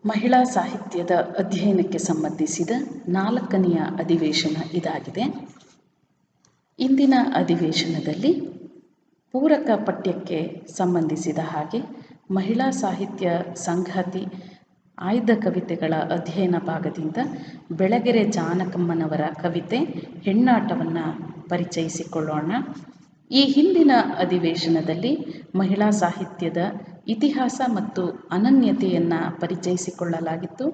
ಮಹಿಳಾ ಸಾಹಿತ್ಯದ ಅಧ್ಯಯನಕ್ಕೆ ಸಂಬಂಧಿಸಿದ 4ನೆಯ ಅಧಿವೇಶನ ಇದಾಗಿದೆ. ಇಂದಿನ ಅಧಿವೇಶನದಲ್ಲಿ ಪೂರಕ ಪಠ್ಯಕ್ಕೆ ಸಂಬಂಧಿಸಿದ ಹಾಗೆ ಮಹಿಳಾ ಸಾಹಿತ್ಯ ಸಂಗಾತಿ ಆಯ್ದ ಕವಿತೆಗಳ ಅಧ್ಯಯನ ಭಾಗದಿಂದ ಬೆಳಗೆರೆ ಜಾನಕಮ್ಮನವರ ಕವಿತೆ ಹೆಣ್ಣಾಟವನ್ನು ಪರಿಚಯಿಸಿಕೊಳ್ಳೋಣ. ಈ ಹಿಂದಿನ ಅಧಿವೇಶನದಲ್ಲಿ ಮಹಿಳಾ ಸಾಹಿತ್ಯದ ಇತಿಹಾಸ ಮತ್ತು ಅನನ್ಯತೆಯನ್ನು ಪರಿಚಯಿಸಿಕೊಳ್ಳಲಾಗಿತ್ತು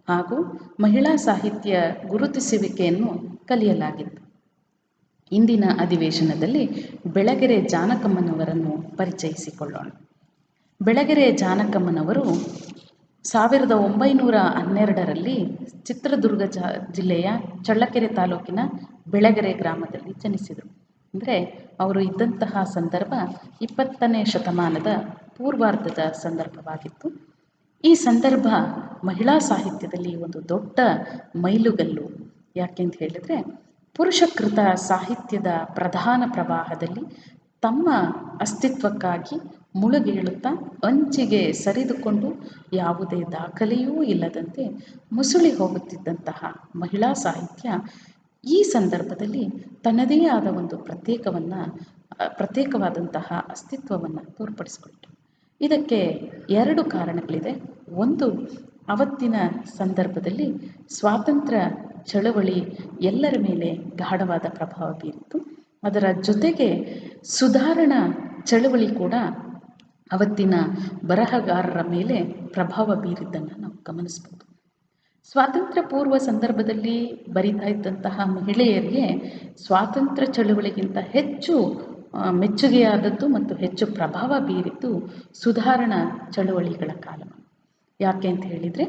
ಹಾಗೂ ಮಹಿಳಾ ಸಾಹಿತ್ಯ ಗುರುತಿಸುವಿಕೆಯನ್ನು ಕಲಿಯಲಾಗಿತ್ತು. ಇಂದಿನ ಅಧಿವೇಶನದಲ್ಲಿ ಬೆಳಗೆರೆ ಜಾನಕಮ್ಮನವರನ್ನು ಪರಿಚಯಿಸಿಕೊಳ್ಳೋಣ. ಬೆಳಗೆರೆ ಜಾನಕಮ್ಮನವರು 1912ರಲ್ಲಿ ಚಿತ್ರದುರ್ಗ ಜಿಲ್ಲೆಯ ಚಳ್ಳಕೆರೆ ತಾಲೂಕಿನ ಬೆಳಗೆರೆ ಗ್ರಾಮದಲ್ಲಿ ಜನಿಸಿದರು. ಅಂದರೆ ಅವರು ಇದ್ದಂತಹ ಸಂದರ್ಭ 20ನೇ ಶತಮಾನದ ಪೂರ್ವಾರ್ಧದ ಸಂದರ್ಭವಾಗಿತ್ತು. ಈ ಸಂದರ್ಭ ಮಹಿಳಾ ಸಾಹಿತ್ಯದಲ್ಲಿ ಒಂದು ದೊಡ್ಡ ಮೈಲುಗಲ್ಲು. ಯಾಕೆಂತ ಹೇಳಿದ್ರೆ ಪುರುಷಕೃತ ಸಾಹಿತ್ಯದ ಪ್ರಧಾನ ಪ್ರವಾಹದಲ್ಲಿ ತಮ್ಮ ಅಸ್ತಿತ್ವಕ್ಕಾಗಿ ಮುಳುಗೇಳುತ್ತಾ ಅಂಚಿಗೆ ಸರಿದುಕೊಂಡು ಯಾವುದೇ ದಾಖಲೆಯೂ ಇಲ್ಲದಂತೆ ಮುಸುಳಿ ಹೋಗುತ್ತಿದ್ದಂತಹ ಮಹಿಳಾ ಸಾಹಿತ್ಯ ಈ ಸಂದರ್ಭದಲ್ಲಿ ತನ್ನದೇ ಆದ ಒಂದು ಪ್ರತ್ಯೇಕವಾದಂತಹ ಅಸ್ತಿತ್ವವನ್ನು ತೋರ್ಪಡಿಸಿಕೊಳ್ತು. ಇದಕ್ಕೆ 2 ಕಾರಣಗಳಿದೆ. ಒಂದು, ಅವತ್ತಿನ ಸಂದರ್ಭದಲ್ಲಿ ಸ್ವಾತಂತ್ರ್ಯ ಚಳವಳಿ ಎಲ್ಲರ ಮೇಲೆ ಗಾಢವಾದ ಪ್ರಭಾವ ಬೀರಿತು. ಅದರ ಜೊತೆಗೆ ಸುಧಾರಣಾ ಚಳವಳಿ ಕೂಡ ಅವತ್ತಿನ ಬರಹಗಾರರ ಮೇಲೆ ಪ್ರಭಾವ ಬೀರಿದ್ದನ್ನು ನಾವು ಗಮನಿಸ್ಬೋದು. ಸ್ವಾತಂತ್ರ್ಯ ಪೂರ್ವ ಸಂದರ್ಭದಲ್ಲಿ ಬರಿತಾ ಇದ್ದಂತಹ ಮಹಿಳೆಯರಿಗೆ ಸ್ವಾತಂತ್ರ್ಯ ಚಳವಳಿಗಿಂತ ಹೆಚ್ಚು ಮೆಚ್ಚುಗೆಯಾದದ್ದು ಮತ್ತು ಹೆಚ್ಚು ಪ್ರಭಾವ ಬೀರಿದ್ದು ಸುಧಾರಣಾ ಚಳವಳಿಗಳ ಕಾಲ. ಯಾಕೆ ಅಂತ ಹೇಳಿದರೆ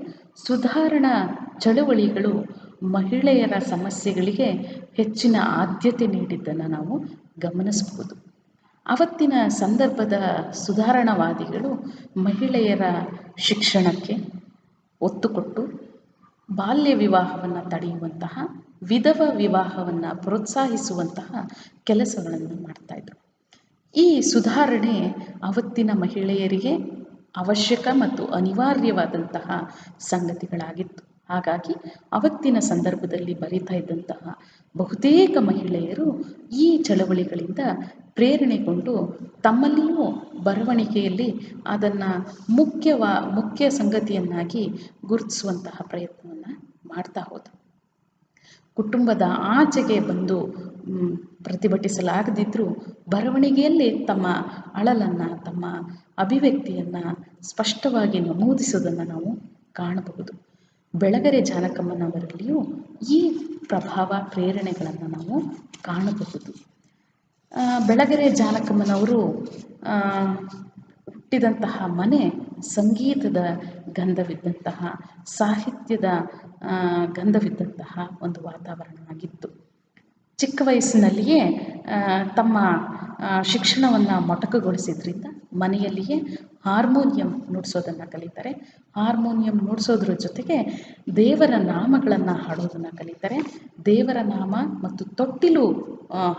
ಸುಧಾರಣಾ ಚಳವಳಿಗಳು ಮಹಿಳೆಯರ ಸಮಸ್ಯೆಗಳಿಗೆ ಹೆಚ್ಚಿನ ಆದ್ಯತೆ ನೀಡಿದ್ದನ್ನು ನಾವು ಗಮನಿಸ್ಬೋದು. ಅವತ್ತಿನ ಸಂದರ್ಭದ ಸುಧಾರಣಾವಾದಿಗಳು ಮಹಿಳೆಯರ ಶಿಕ್ಷಣಕ್ಕೆ ಒತ್ತು ಕೊಟ್ಟು ಬಾಲ್ಯ ವಿವಾಹವನ್ನು ತಡೆಯುವಂತಹ, ವಿಧವಾ ವಿವಾಹವನ್ನು ಪ್ರೋತ್ಸಾಹಿಸುವಂತಹ ಕೆಲಸಗಳನ್ನು ಮಾಡ್ತಾಯಿದ್ರು. ಈ ಸುಧಾರಣೆ ಅವತ್ತಿನ ಮಹಿಳೆಯರಿಗೆ ಅವಶ್ಯಕ ಮತ್ತು ಅನಿವಾರ್ಯವಾದಂತಹ ಸಂಗತಿಗಳಾಗಿತ್ತು. ಹಾಗಾಗಿ ಅವತ್ತಿನ ಸಂದರ್ಭದಲ್ಲಿ ಬರಿತಾ ಇದ್ದಂತಹ ಬಹುತೇಕ ಮಹಿಳೆಯರು ಈ ಚಳವಳಿಗಳಿಂದ ಪ್ರೇರಣೆಗೊಂಡು ತಮ್ಮಲ್ಲಿಯೂ ಬರವಣಿಗೆಯಲ್ಲಿ ಅದನ್ನು ಮುಖ್ಯ ಸಂಗತಿಯನ್ನಾಗಿ ಗುರುತಿಸುವಂತಹ ಪ್ರಯತ್ನವನ್ನು ಮಾಡ್ತಾ ಹೋದರು. ಕುಟುಂಬದ ಆಚೆಗೆ ಬಂದು ಪ್ರತಿಭಟಿಸಲಾಗದಿದ್ದರೂ ಬರವಣಿಗೆಯಲ್ಲಿ ತಮ್ಮ ಅಳಲನ್ನು, ತಮ್ಮ ಅಭಿವ್ಯಕ್ತಿಯನ್ನು ಸ್ಪಷ್ಟವಾಗಿ ನಮೂದಿಸುವುದನ್ನು ನಾವು ಕಾಣಬಹುದು. ಬೆಳಗೆರೆ ಜಾನಕಮ್ಮನವರಲ್ಲಿಯೂ ಈ ಪ್ರಭಾವ, ಪ್ರೇರಣೆಗಳನ್ನು ನಾವು ಕಾಣಬಹುದು. ಬೆಳಗೆರೆ ಜಾನಕಮ್ಮನವರು ಹುಟ್ಟಿದಂತಹ ಮನೆ ಸಂಗೀತದ ಗಂಧವಿದ್ದಂತಹ, ಸಾಹಿತ್ಯದ ಗಂಧವಿದ್ದಂತಹ ಒಂದು ವಾತಾವರಣ ಆಗಿತ್ತು. ಚಿಕ್ಕ ವಯಸ್ಸಿನಲ್ಲಿಯೇ ತಮ್ಮ ಶಿಕ್ಷಣವನ್ನು ಮೊಟಕುಗೊಳಿಸಿದ್ರಿಂದ ಮನೆಯಲ್ಲಿಯೇ ಹಾರ್ಮೋನಿಯಂ ನುಡಿಸೋದನ್ನು ಕಲಿತಾರೆ. ಹಾರ್ಮೋನಿಯಂ ನುಡಿಸೋದ್ರ ಜೊತೆಗೆ ದೇವರ ನಾಮಗಳನ್ನು ಹಾಡೋದನ್ನು ಕಲಿತಾರೆ. ದೇವರ ನಾಮ ಮತ್ತು ತೊಟ್ಟಿಲು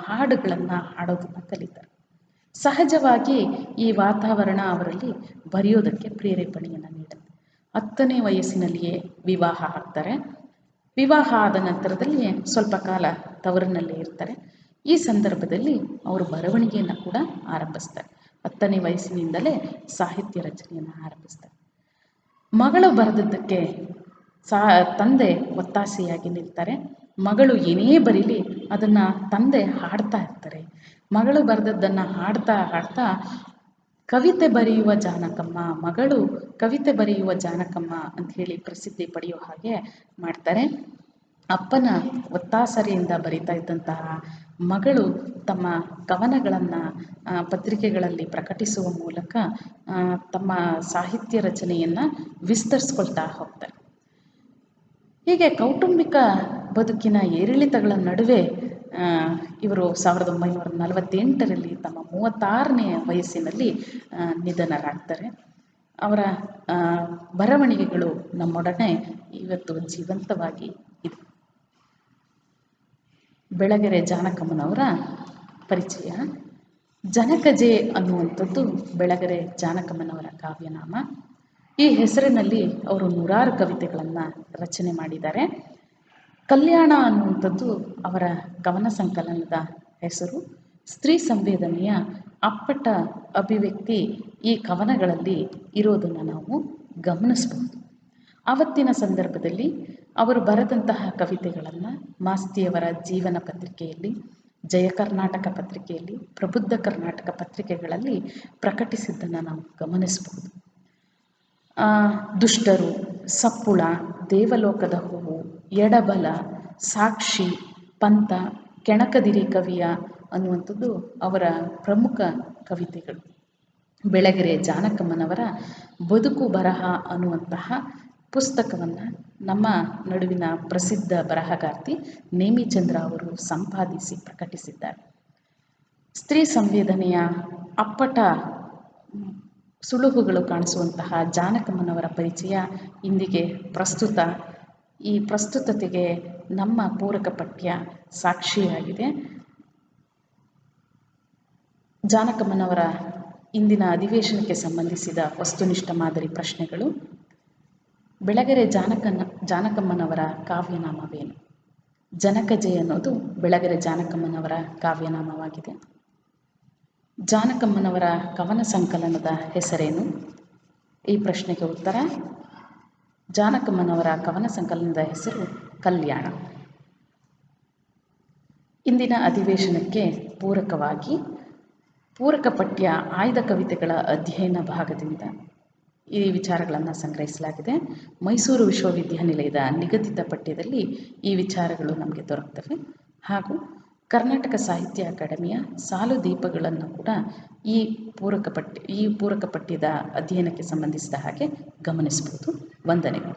ಹಾಡುಗಳನ್ನು ಹಾಡೋದನ್ನು ಕಲಿತಾರೆ. ಸಹಜವಾಗಿ ಈ ವಾತಾವರಣ ಅವರಲ್ಲಿ ಬರೆಯೋದಕ್ಕೆ ಪ್ರೇರೇಪಣೆಯನ್ನು ನೀಡುತ್ತೆ. 10ನೇ ವಯಸ್ಸಿನಲ್ಲಿಯೇ ವಿವಾಹ ಆಗ್ತಾರೆ. ವಿವಾಹ ಆದ ನಂತರದಲ್ಲಿ ಸ್ವಲ್ಪ ಕಾಲ ತವರಿನಲ್ಲೇ ಇರ್ತಾರೆ. ಈ ಸಂದರ್ಭದಲ್ಲಿ ಅವರು ಬರವಣಿಗೆಯನ್ನು ಕೂಡ ಆರಂಭಿಸ್ತಾರೆ. 10ನೇ ವಯಸ್ಸಿನಿಂದಲೇ ಸಾಹಿತ್ಯ ರಚನೆಯನ್ನು ಆರಂಭಿಸ್ತಾರೆ. ಮಗಳು ಬರೆದದ್ದಕ್ಕೆ ತಂದೆ ಒತ್ತಾಸೆಯಾಗಿ ನಿಲ್ತಾರೆ. ಮಗಳು ಏನೇ ಬರೀಲಿ ಅದನ್ನು ತಂದೆ ಹಾಡ್ತಾ ಇರ್ತಾರೆ. ಮಗಳು ಬರೆದದ್ದನ್ನು ಹಾಡ್ತಾ ಕವಿತೆ ಬರೆಯುವ ಜಾನಕಮ್ಮ, ಮಗಳು ಕವಿತೆ ಬರೆಯುವ ಜಾನಕಮ್ಮ ಅಂಥೇಳಿ ಪ್ರಸಿದ್ಧಿ ಪಡೆಯೋ ಹಾಗೆ ಮಾಡ್ತಾರೆ. ಅಪ್ಪನ ಒತ್ತಾಸೆಯಿಂದ ಬರಿತಾ ಇದ್ದಂತಹ ಮಗಳು ತಮ್ಮ ಕವನಗಳನ್ನು ಪತ್ರಿಕೆಗಳಲ್ಲಿ ಪ್ರಕಟಿಸುವ ಮೂಲಕ ತಮ್ಮ ಸಾಹಿತ್ಯ ರಚನೆಯನ್ನು ವಿಸ್ತರಿಸ್ಕೊಳ್ತಾ ಹೋಗ್ತಾರೆ. ಹೀಗೆ ಕೌಟುಂಬಿಕ ಬದುಕಿನ ಏರಿಳಿತಗಳ ನಡುವೆ ಇವರು 1948ರಲ್ಲಿ ತಮ್ಮ 36ನೇ ವಯಸ್ಸಿನಲ್ಲಿ ನಿಧನರಾಗ್ತಾರೆ. ಅವರ ಬರವಣಿಗೆಗಳು ನಮ್ಮೊಡನೆ ಇವತ್ತು ಜೀವಂತವಾಗಿ ಇದೆ. ಬೆಳಗೆರೆ ಜಾನಕಮ್ಮನವರ ಪರಿಚಯ. ಜನಕಜೆ ಅನ್ನುವಂಥದ್ದು ಬೆಳಗೆರೆ ಜಾನಕಮ್ಮನವರ ಕಾವ್ಯನಾಮ. ಈ ಹೆಸರಿನಲ್ಲಿ ಅವರು ನೂರಾರು ಕವಿತೆಗಳನ್ನು ರಚನೆ ಮಾಡಿದ್ದಾರೆ. ಕಲ್ಯಾಣ ಅನ್ನುವಂಥದ್ದು ಅವರ ಕವನ ಸಂಕಲನದ ಹೆಸರು. ಸ್ತ್ರೀ ಸಂವೇದನೆಯ ಅಪ್ಪಟ ಅಭಿವ್ಯಕ್ತಿ ಈ ಕವನಗಳಲ್ಲಿ ಇರೋದನ್ನು ನಾವು ಗಮನಿಸ್ಬೋದು. ಆವತ್ತಿನ ಸಂದರ್ಭದಲ್ಲಿ ಅವರು ಬರೆದಂತಹ ಕವಿತೆಗಳನ್ನು ಮಾಸ್ತಿಯವರ ಜೀವನ ಪತ್ರಿಕೆಯಲ್ಲಿ, ಜಯ ಕರ್ನಾಟಕ ಪತ್ರಿಕೆಯಲ್ಲಿ, ಪ್ರಬುದ್ಧ ಕರ್ನಾಟಕ ಪತ್ರಿಕೆಗಳಲ್ಲಿ ಪ್ರಕಟಿಸಿದ್ದನ್ನು ನಾವು ಗಮನಿಸ್ಬೋದು. ದುಷ್ಟರು, ಸಪ್ಪುಳ, ದೇವಲೋಕದ ಹೂವು, ಎಡಬಲ, ಸಾಕ್ಷಿ, ಪಂಥ, ಕೆಣಕದಿರಿ ಕವಿಯ ಅನ್ನುವಂಥದ್ದು ಅವರ ಪ್ರಮುಖ ಕವಿತೆಗಳು. ಬೆಳಗೆರೆ ಜಾನಕಮ್ಮನವರ ಬದುಕು ಬರಹ ಅನ್ನುವಂತಹ ಪುಸ್ತಕವನ್ನು ನಮ್ಮ ನಡುವಿನ ಪ್ರಸಿದ್ಧ ಬರಹಗಾರ್ತಿ ನೇಮಿಚಂದ್ರ ಅವರು ಸಂಪಾದಿಸಿ ಪ್ರಕಟಿಸಿದ್ದಾರೆ. ಸ್ತ್ರೀ ಸಂವೇದನೆಯ ಅಪ್ಪಟ ಸುಳುಹುಗಳು ಕಾಣಿಸುವಂತಹ ಜಾನಕಮ್ಮನವರ ಪರಿಚಯ ಇಂದಿಗೆ ಪ್ರಸ್ತುತ. ಈ ಪ್ರಸ್ತುತತೆಗೆ ನಮ್ಮ ಪೂರಕ ಪಠ್ಯ ಸಾಕ್ಷಿಯಾಗಿದೆ. ಜಾನಕಮ್ಮನವರ ಇಂದಿನ ಅಧಿವೇಶನಕ್ಕೆ ಸಂಬಂಧಿಸಿದ ವಸ್ತುನಿಷ್ಠ ಮಾದರಿ ಪ್ರಶ್ನೆಗಳು. ಬೆಳಗೆರೆ ಜಾನಕಮ್ಮನವರ ಕಾವ್ಯನಾಮವೇನು? ಜನಕಜೆ ಅನ್ನೋದು ಬೆಳಗೆರೆ ಜಾನಕಮ್ಮನವರ ಕಾವ್ಯನಾಮವಾಗಿದೆ. ಜಾನಕಮ್ಮನವರ ಕವನ ಸಂಕಲನದ ಹೆಸರೇನು? ಈ ಪ್ರಶ್ನೆಗೆ ಉತ್ತರ: ಜಾನಕಮ್ಮನವರ ಕವನ ಸಂಕಲನದ ಹೆಸರು ಕಲ್ಯಾಣ. ಇಂದಿನ ಅಧಿವೇಶನಕ್ಕೆ ಪೂರಕವಾಗಿ ಪೂರಕ ಪಠ್ಯ ಆಯ್ದ ಕವಿತೆಗಳ ಅಧ್ಯಯನ ಭಾಗದಿಂದ ಈ ವಿಚಾರಗಳನ್ನು ಸಂಗ್ರಹಿಸಲಾಗಿದೆ. ಮೈಸೂರು ವಿಶ್ವವಿದ್ಯಾನಿಲಯದ ನಿಗದಿತ ಪಠ್ಯದಲ್ಲಿ ಈ ವಿಚಾರಗಳು ನಮಗೆ ದೊರಕ್ತವೆ. ಹಾಗೂ ಕರ್ನಾಟಕ ಸಾಹಿತ್ಯ ಅಕಾಡೆಮಿಯ ಸಾಲು ದೀಪಗಳನ್ನು ಕೂಡ ಈ ಪೂರಕ ಪಠ್ಯದ ಅಧ್ಯಯನಕ್ಕೆ ಸಂಬಂಧಿಸಿದ ಹಾಗೆ ಗಮನಿಸ್ಬೋದು. ವಂದನೆಗಳು.